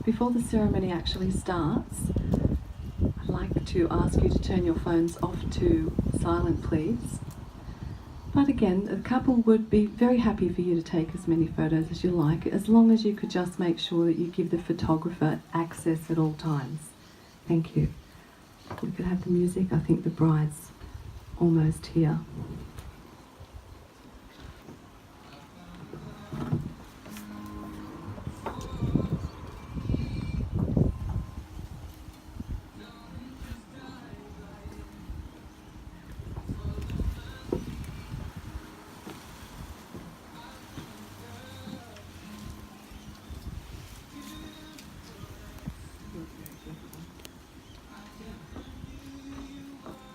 before the ceremony actually starts, I'd like to ask you to turn your phones off to silent, please. But again, the couple would be very happy for you to take as many photos as you like, as long as you could just make sure that you give the photographer access at all times. Thank you. We could have the music. I think the bride's almost here.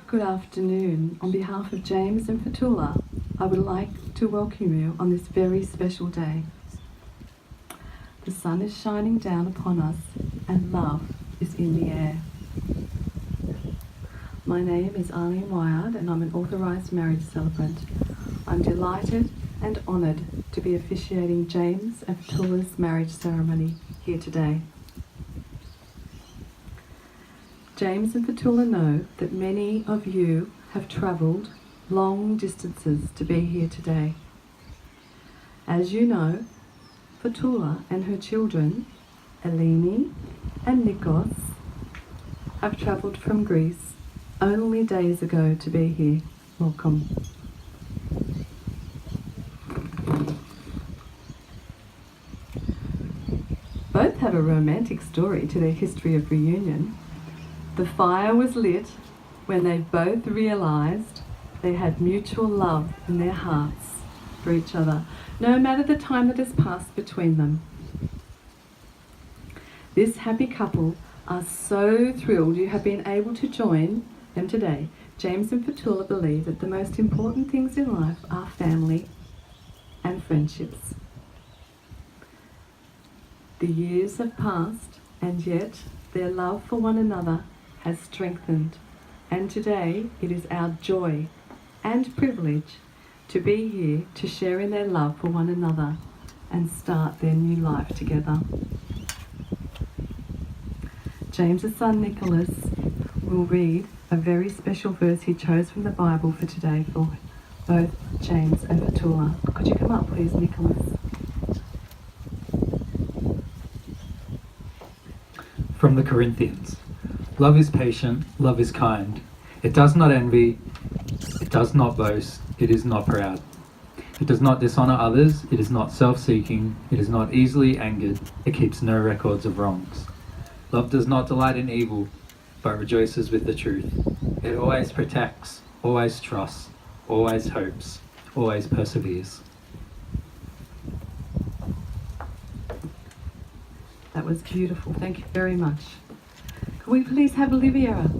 Good afternoon. On behalf of James and Fatoula, I would like to welcome you on this very special day. The sun is shining down upon us and love is in the air. My name is Eileen Wyard and I'm an authorised marriage celebrant. I'm delighted and honoured to be officiating James and Fatoula's marriage ceremony here today. James and Fatoula know that many of you have travelled long distances to be here today. As you know, Fatoula and her children, Eleni and Nikos, have travelled from Greece only days ago to be here. Welcome. Both have a romantic story to their history of reunion. The fire was lit when they both realised they had mutual love in their hearts for each other, no matter the time that has passed between them. This happy couple are so thrilled you have been able to join them today. James and Fatoula believe that the most important things in life are family and friendships. The years have passed, and yet their love for one another has strengthened, and today it is our joy and privilege to be here to share in their love for one another and start their new life together. James's son Nicholas will read a very special verse he chose from the Bible for today for both James and Fatoula. Could you come up please, Nicholas? From the Corinthians. Love is patient, love is kind. It does not envy, it does not boast, it is not proud. It does not dishonor others, it is not self-seeking, it is not easily angered, it keeps no records of wrongs. Love does not delight in evil, but rejoices with the truth. It always protects, always trusts, always hopes, always perseveres. That was beautiful. Thank you very much. Could we please have Olivia,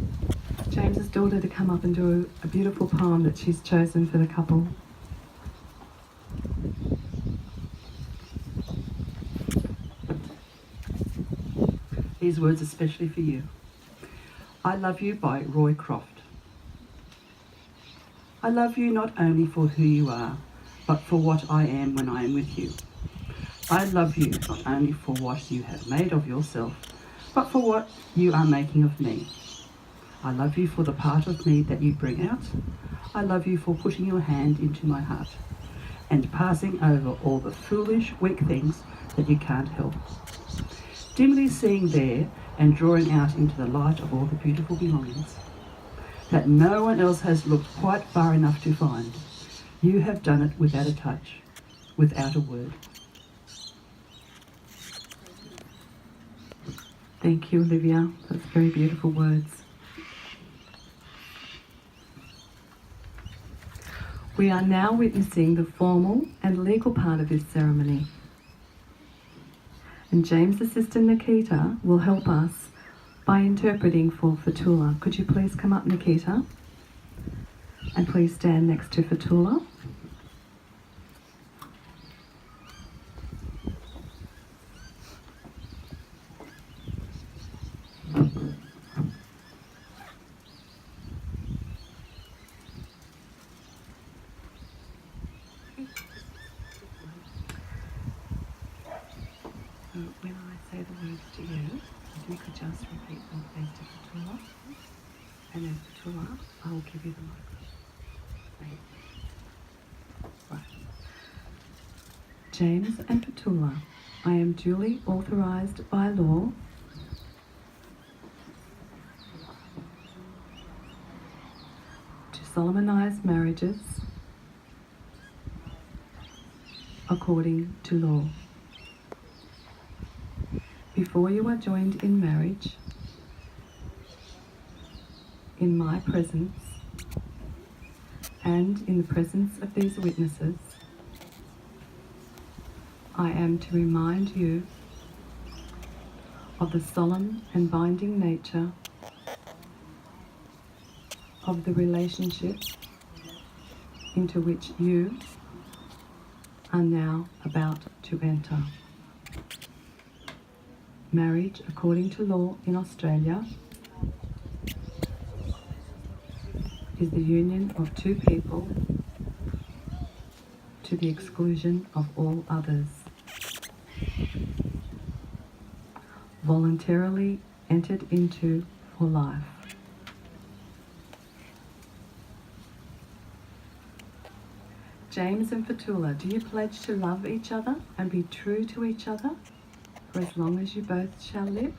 James's daughter, to come up and do a beautiful poem that she's chosen for the couple? These words especially for you. I Love You by Roy Croft. I love you not only for who you are, but for what I am when I am with you. I love you not only for what you have made of yourself, but for what you are making of me. I love you for the part of me that you bring out. I love you for putting your hand into my heart and passing over all the foolish, weak things that you can't help. Dimly seeing there and drawing out into the light of all the beautiful belongings that no one else has looked quite far enough to find. You have done it without a touch, without a word. Thank you, Olivia. That's very beautiful words. We are now witnessing the formal and legal part of this ceremony. And James's sister Nikita will help us by interpreting for Fatoula. Could you please come up, Nikita? And please stand next to Fatoula. When I say the words to you, you, if you could just repeat them please to Fatoula. And then Fatoula, I will give you the microphone. Thank you. Right. James and Fatoula, I am duly authorised by law to solemnise marriages according to law. Before you are joined in marriage, in my presence and in the presence of these witnesses, I am to remind you of the solemn and binding nature of the relationship into which you are now about to enter. Marriage, according to law in Australia, is the union of two people to the exclusion of all others, voluntarily entered into for life. James and Fatoula, do you pledge to love each other and be true to each other for as long as you both shall live?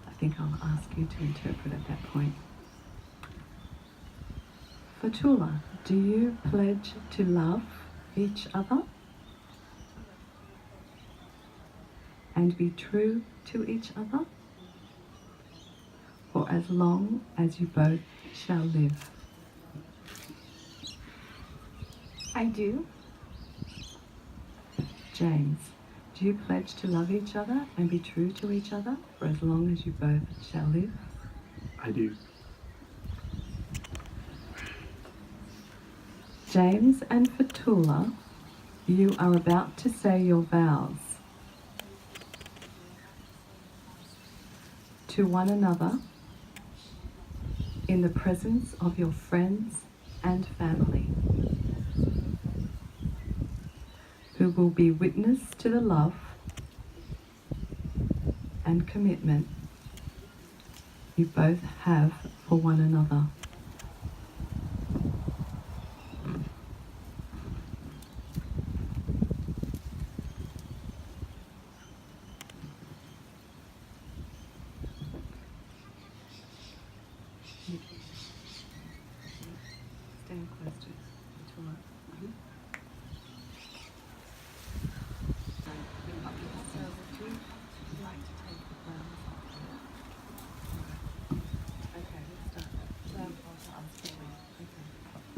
I think I'll ask you to interpret at that point. Fatoula, do you pledge to love each other and be true to each other for as long as you both shall live? I do. James, do you pledge to love each other and be true to each other for as long as you both shall live? I do. James and Fatoula, you are about to say your vows to one another in the presence of your friends and family, who will be witness to the love and commitment you both have for one another. Stand close to Fatoula. So would you like to take the flowers off? Okay, let's start.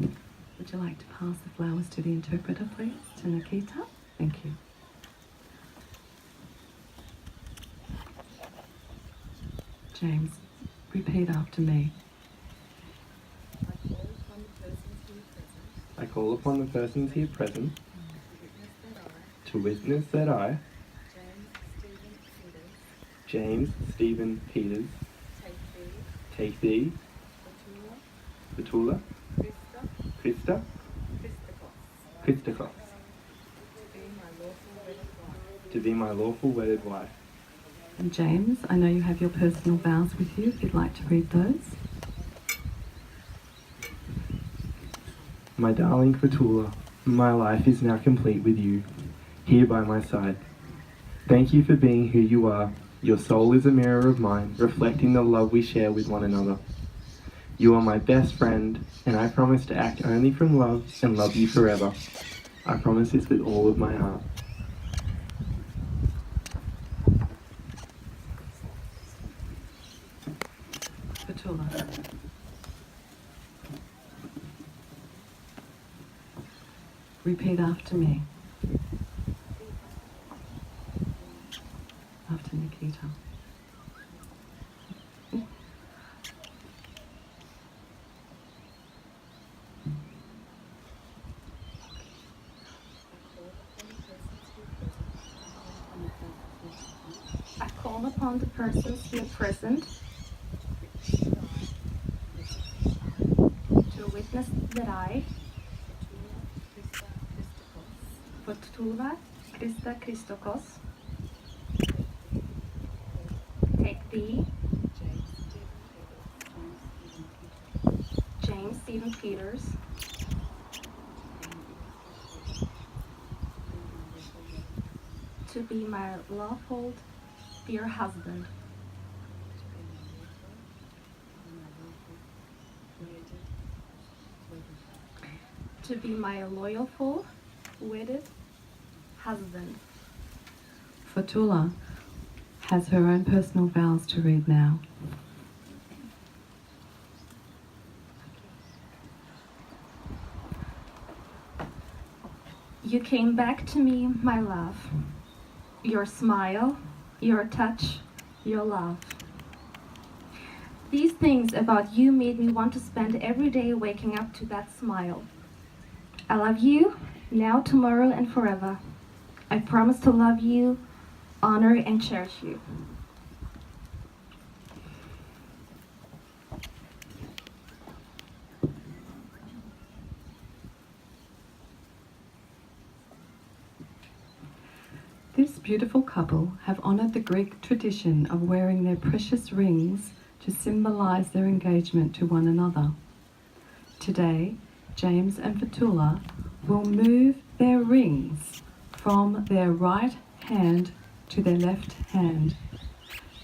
Okay. Would you like to pass the flowers to the interpreter, please? To Nikita? Thank you. James, repeat after me. I call upon the persons here present to witness that I, James Stephen Peters, take thee, Fatoula, Christa, Christopher, to be my lawful wedded wife. And James, I know you have your personal vows with you, if you'd like to read those. My darling Fatoula, my life is now complete with you, here by my side. Thank you for being who you are. Your soul is a mirror of mine, reflecting the love we share with one another. You are my best friend, and I promise to act only from love and love you forever. I promise this with all of my heart. Fatoula. Repeat after me. After Nikita. I call upon the persons here present to witness that I, Fatoula, Christa Christokos. Take thee, James Stephen Peters. To be my lawful dear husband. To be my loyalful, wedded husband. Fatoula has her own personal vows to read now. You came back to me, my love. Your smile, your touch, your love. These things about you made me want to spend every day waking up to that smile. I love you, now, tomorrow, and forever. I promise to love you, honor, and cherish you. This beautiful couple have honoured the Greek tradition of wearing their precious rings to symbolise their engagement to one another. Today, James and Fatoula will move their rings from their right hand to their left hand.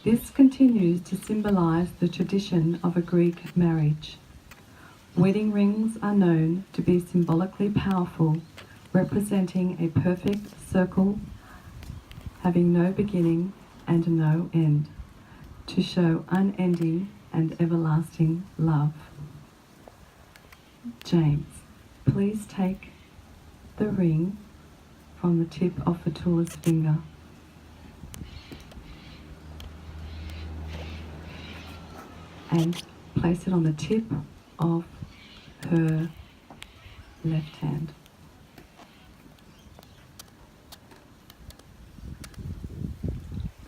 This continues to symbolise the tradition of a Greek marriage. Wedding rings are known to be symbolically powerful, representing a perfect circle having no beginning and no end, to show unending and everlasting love. James, please take the ring from the tip of Fatoula's finger. And place it on the tip of her left hand.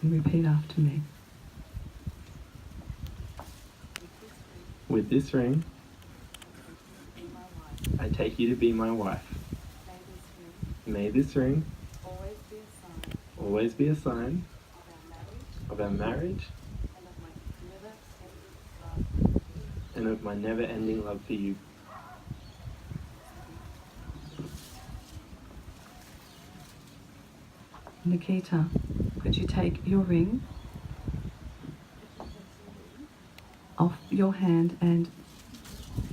And repeat after me. With this ring, I take you to be my wife. May this ring always be a sign of our marriage and of my never-ending love for you. Nikita, could you take your ring off your hand and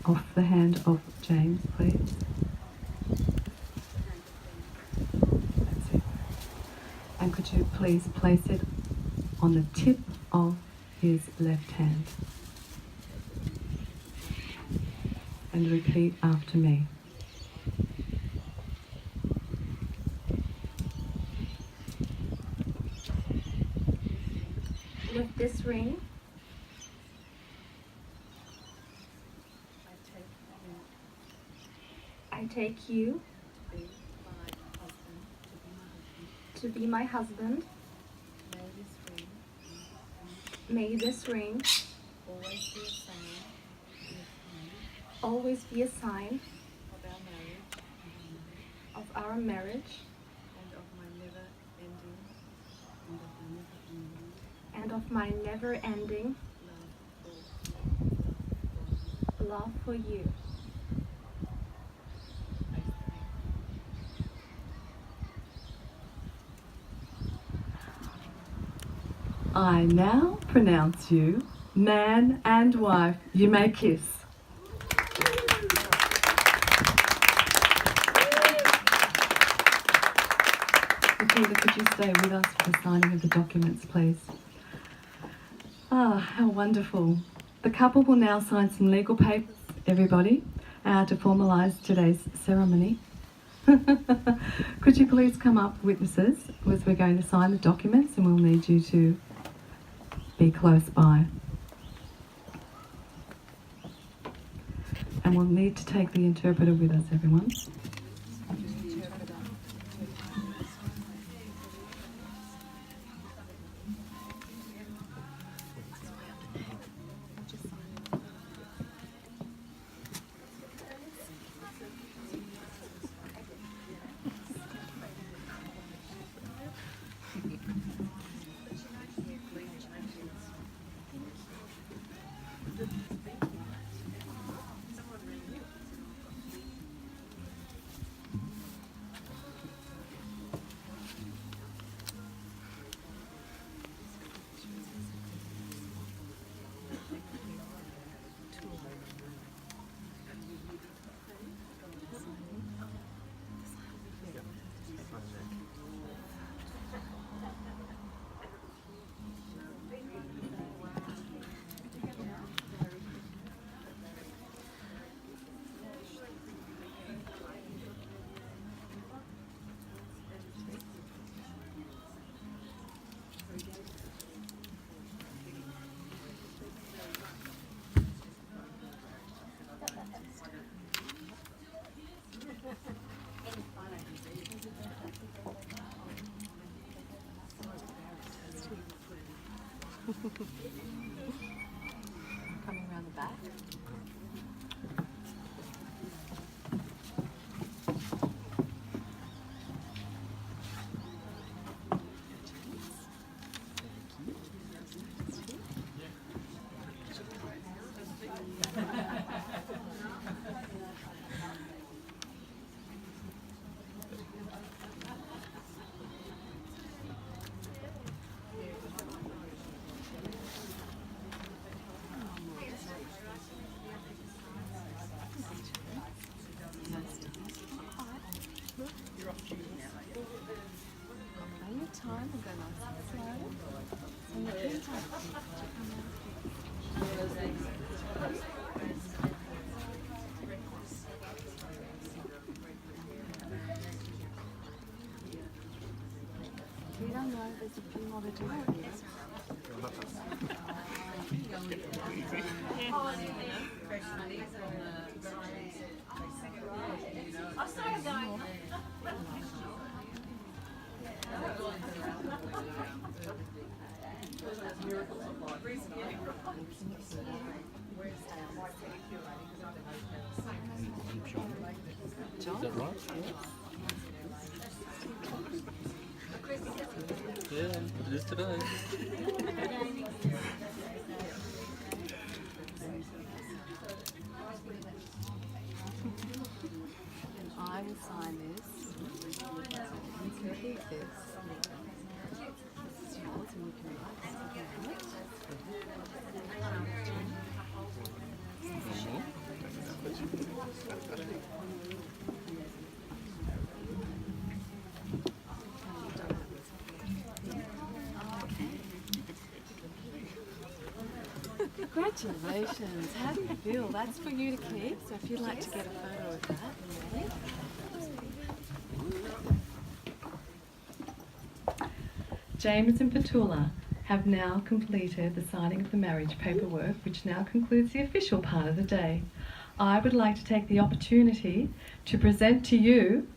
off the hand of James, please? That's it. And could you please place it on the tip of his left hand? And repeat after me. With this ring, I take you to be my husband. May this ring always be a sign of our marriage and of my never-ending love for you. I now pronounce you man and wife. You may kiss. Nikita, could you stay with us for the signing of the documents, please? Ah, how wonderful. The couple will now sign some legal papers, everybody, to formalise today's ceremony. Could you please come up, witnesses, as we're going to sign the documents, and we'll need you to be close by. And we'll need to take the interpreter with us, everyone. Coming around the back. Plenty of time, we'll go nice and slow. And the key time. We don't know, there's a few more to do. I started going. John? Is that right? Yeah, it is today. I will sign this. You can keep this. This is yours and you can write it. Congratulations. How do you feel? That's for you to keep. So if you'd like to get a photo of that, ready? James and Fatoula have now completed the signing of the marriage paperwork, which now concludes the official part of the day. I would like to take the opportunity to present to you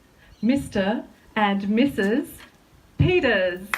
Mr. and Mrs. Peters.